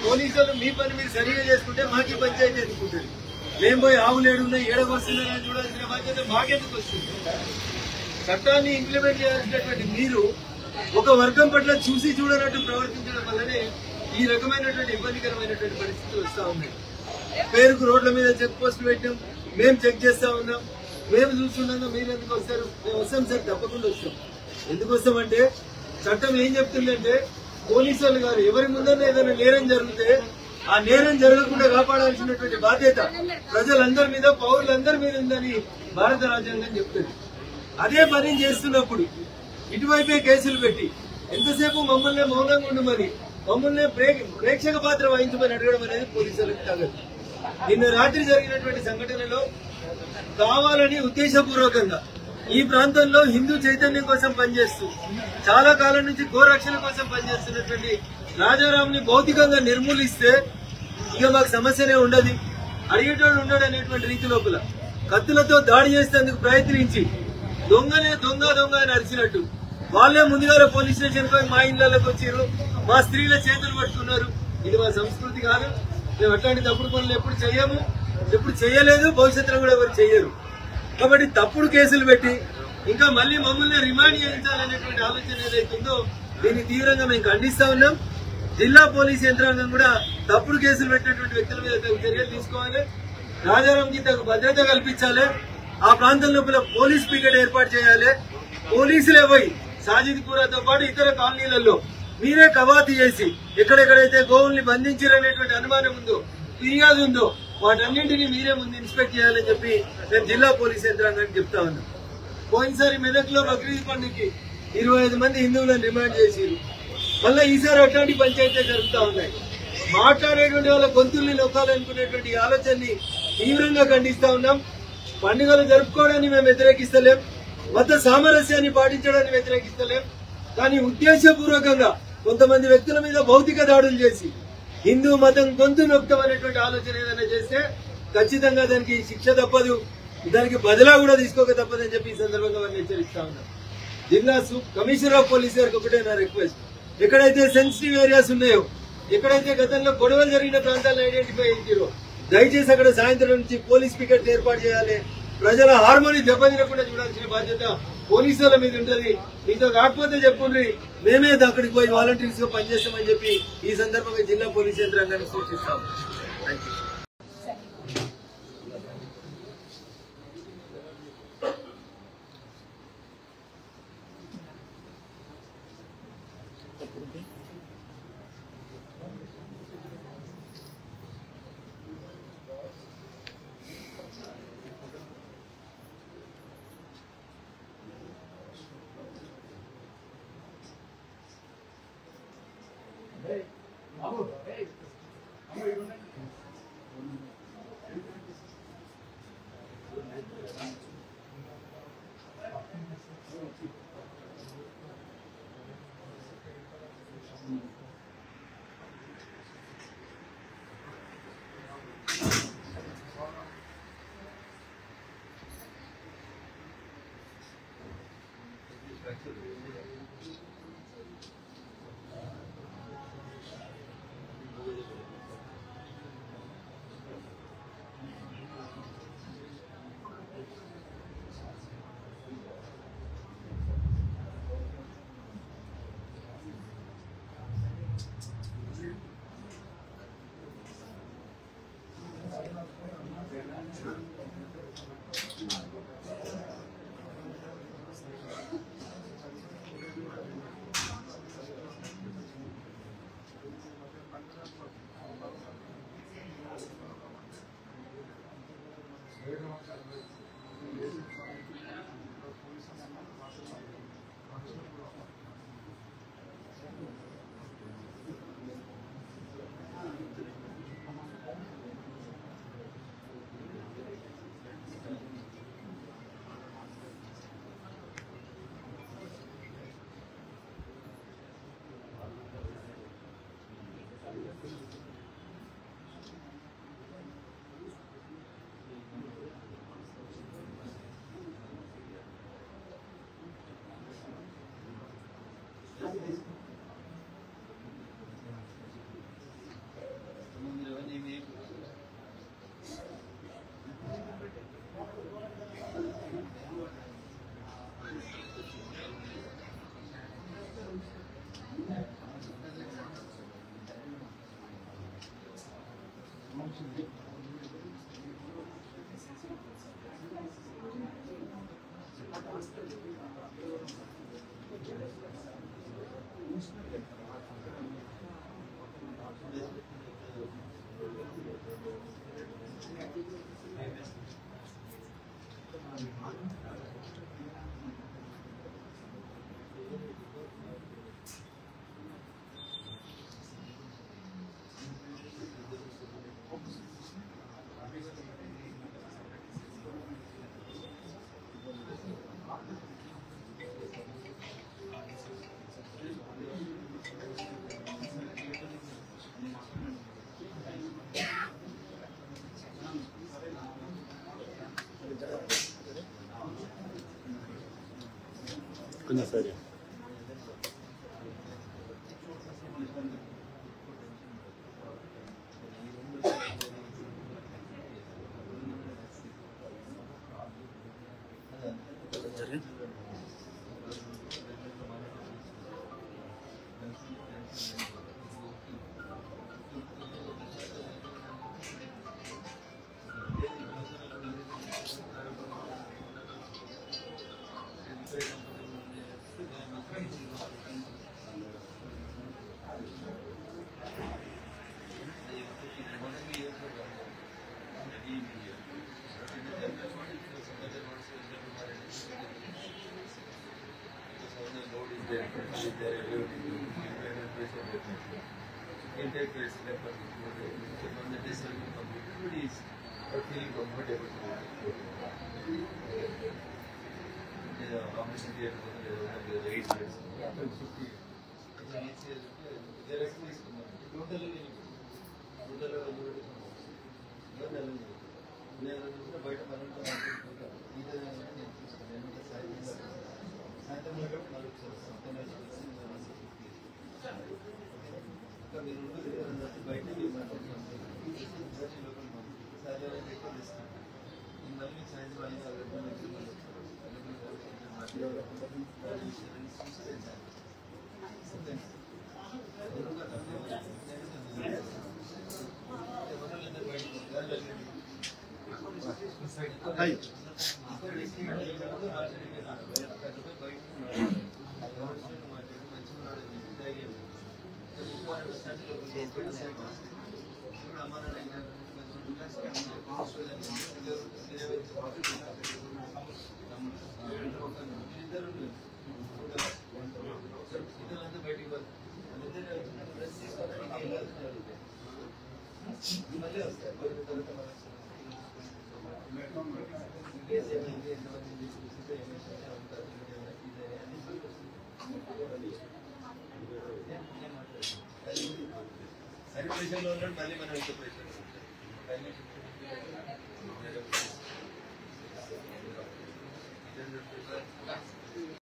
పోలీసులు మీ పని మీరు సరిగా చేసుకుంటే మాకు పంచాయతీ ఎందుకుంటుంది. మేము పోయి ఆవులు ఏడున్నాయి ఏడకొస్తున్నారని చూడాల్సిన బాధ్యత మాకెందుకు వస్తుంది? చట్టాన్ని ఇంప్లిమెంట్ చేయాల్సినటువంటి మీరు ఒక వర్గం పట్ల చూసి చూడనట్టు ప్రవర్తించడం వల్లనే ఈ రకమైనటువంటి ఇబ్బందికరమైనటువంటి పరిస్థితులు వస్తా ఉన్నాయి. పేరుకు రోడ్ల మీద చెక్ పోస్టులు పెట్టాం, మేము చెక్ చేస్తా ఉన్నాం, మేము చూస్తుండగా మీరు ఎందుకు వస్తారు? మేము వస్తాం సార్, తప్పకుండా వస్తాం. ఎందుకు వస్తామంటే చట్టం ఏం చెప్తుందంటే పోలీసు వాళ్ళు గారు ఎవరి ముందర ఏదైనా నేరం జరిగితే ఆ నేరం జరగకుండా కాపాడాల్సినటువంటి బాధ్యత ప్రజలందరి మీద పౌరులందరి మీద ఉందని భారత రాజ్యాంగం చెప్తుంది. అదే పని చేస్తున్నప్పుడు ఇటువైపే కేసులు పెట్టి ఎంతసేపు మమ్మల్ని మౌనంగా ఉండమని మమ్మల్ని ప్రేక్షక పాత్ర వహించమని అడగడం అనేది పోలీసులకు తగదు. నిన్న రాత్రి జరిగినటువంటి సంఘటనలో కావాలని ఉద్దేశపూర్వకంగా ఈ ప్రాంతంలో హిందూ చైతన్యం కోసం పనిచేస్తూ చాలా కాలం నుంచి గోరక్షణ కోసం పనిచేస్తున్నటువంటి రాజారాంని భౌతికంగా నిర్మూలిస్తే ఇక మాకు సమస్యనే ఉండదు, అడిగేటోడు ఉండడు అనేటువంటి రీతి లోపల కత్తులతో దాడి చేసేందుకు ప్రయత్నించి దొంగనే దొంగ దొంగ అని అరిచినట్టు వాళ్ళే ముందుగా పోలీస్ స్టేషన్ పోయి మా ఇళ్లలోకి వచ్చారు, మా స్త్రీల చేతులు పట్టుకున్నారు. ఇది మా సంస్కృతి కాదు. మేము అట్లాంటి తప్పుడు పనులు ఎప్పుడు చెయ్యము, ఎప్పుడు చెయ్యలేదు, భవిష్యత్తులో కూడా ఎవరు చెయ్యరు. కాబట్టి తప్పుడు కేసులు పెట్టి ఇంకా మళ్లీ మమ్మల్ని రిమాండ్ చేయించాలనేటువంటి ఆలోచన ఏదైతుందో దీన్ని తీవ్రంగా మేము ఖండిస్తా ఉన్నాం. జిల్లా పోలీస్ యంత్రాంగం కూడా తప్పుడు కేసులు పెట్టినటువంటి వ్యక్తుల మీద చర్యలు తీసుకోవాలి, రాజారాంకి తగు భద్రత కల్పించాలి, ఆ ప్రాంతం లోపల పోలీస్ పికెట్ ఏర్పాటు చేయాలి. పోలీసులే పోయి సాజిద్పూరాతో పాటు ఇతర కాలనీలలో మీరే కవాతు చేసి ఎక్కడెక్కడైతే గోవుల్ని బంధించారనేటువంటి అనుమానం ఉందో, ఫిర్యాదు ఉందో వాటన్నింటినీ మీరే ముందు ఇన్స్పెక్ట్ చేయాలని చెప్పి మేము జిల్లా పోలీస్ యంత్రాంగానికి చెప్తా ఉన్నాం. పోయినసారి మెదక్లో బక్రీద్ పండుగకి 25 మంది హిందువులను రిమాండ్ చేసిరు. మళ్ళీ ఈసారి అట్లాంటి పంచాయతీ జరుగుతూ ఉన్నాయి. మాట్లాడేటువంటి వాళ్ళ గొంతుల్ని నొక్కాలనుకునేటువంటి ఆలోచనని తీవ్రంగా ఖండిస్తా ఉన్నాం. పండుగలు జరుపుకోవడాన్ని మేము వ్యతిరేకిస్తలేం, మత సామరస్యాన్ని పాటించడాన్ని వ్యతిరేకిస్తలేం. కానీ ఉద్దేశపూర్వకంగా కొంతమంది వ్యక్తుల మీద భౌతిక దాడులు చేసి హిందూ మతం గొంతు నొక్కడం అనేటువంటి ఆలోచన ఏదైనా చేస్తే ఖచ్చితంగా దానికి శిక్ష తప్పదు, దానికి బదిలా కూడా తీసుకోక తప్పదని చెప్పి ఈ సందర్భంగా వారిని హెచ్చరిస్తా ఉన్నాం. జిల్లా కమిషనర్ ఆఫ్ పోలీస్ గారికి ఒకటే నా రిక్వెస్ట్, ఎక్కడైతే సెన్సిటివ్ ఏరియాస్ ఉన్నాయో, ఎక్కడైతే గతంలో గొడవలు జరిగిన ప్రాంతాలను ఐడెంటిఫై చేయించారో దయచేసి అక్కడ సాయంత్రం నుంచి పోలీస్ పికెట్ ఏర్పాటు చేయాలి. ప్రజల హార్మోని దెబ్బతినకుండా చూడాల్సిన బాధ్యత పోలీసుల మీద ఉంటుంది. మీతో కాకపోతే చెప్పుండ్రి, మేమే అక్కడికి పోయి వాలంటీర్స్ గా పనిచేస్తామని చెప్పి ఈ సందర్భంగా జిల్లా పోలీస్ యంత్రాంగాన్ని సూచిస్తాం. Thank you. కొంచెం సరే బయట సర్వేషన్లో ఉన్నాడు మళ్ళీ మనం ఇంత ప్రెషర్